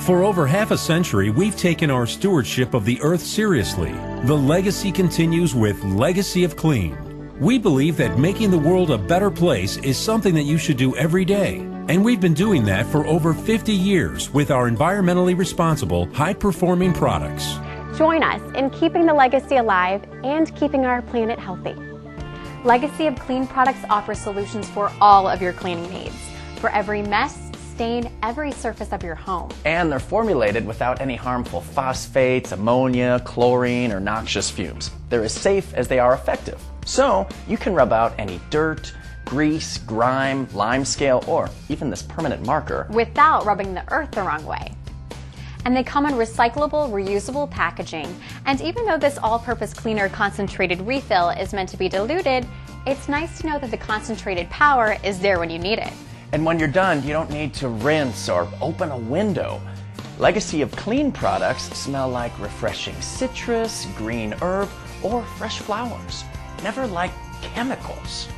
For over half a century, we've taken our stewardship of the earth seriously. The legacy continues with Legacy of Clean. We believe that making the world a better place is something that you should do every day. And we've been doing that for over 50 years with our environmentally responsible, high-performing products. Join us in keeping the legacy alive and keeping our planet healthy. Legacy of Clean products offer solutions for all of your cleaning needs. For every mess, stain, every surface of your home. And they're formulated without any harmful phosphates, ammonia, chlorine, or noxious fumes. They're as safe as they are effective. So you can rub out any dirt, grease, grime, limescale, or even this permanent marker without rubbing the earth the wrong way. And they come in recyclable, reusable packaging. And even though this all-purpose cleaner concentrated refill is meant to be diluted, it's nice to know that the concentrated power is there when you need it. And when you're done, you don't need to rinse or open a window. Legacy of Clean products smell like refreshing citrus, green herb, or fresh flowers. Never like chemicals.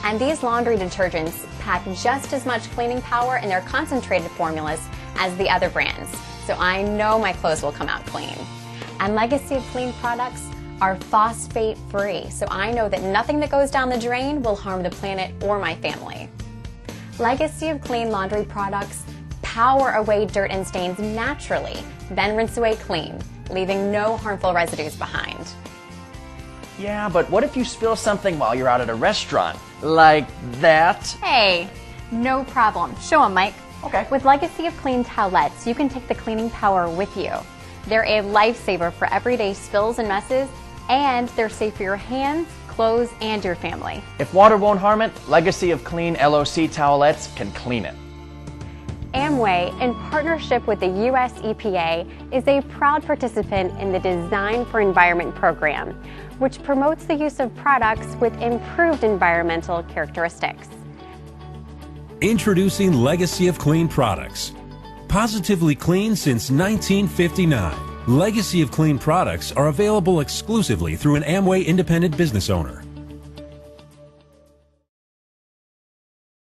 And these laundry detergents pack just as much cleaning power in their concentrated formulas as the other brands, so I know my clothes will come out clean. And Legacy of Clean products are phosphate-free, so I know that nothing that goes down the drain will harm the planet or my family. Legacy of Clean laundry products power away dirt and stains naturally, then rinse away clean, leaving no harmful residues behind. Yeah, but what if you spill something while you're out at a restaurant? Like that? Hey, no problem. Show 'em, Mike. Okay. With Legacy of Clean towelettes, you can take the cleaning power with you. They're a lifesaver for everyday spills and messes, and they're safe for your hands, clothes, and your family. If water won't harm it, Legacy of Clean LOC towelettes can clean it. Amway, in partnership with the U.S. EPA, is a proud participant in the Design for Environment program, which promotes the use of products with improved environmental characteristics. Introducing Legacy of Clean products. Positively clean since 1959. Legacy of Clean products are available exclusively through an Amway independent business owner.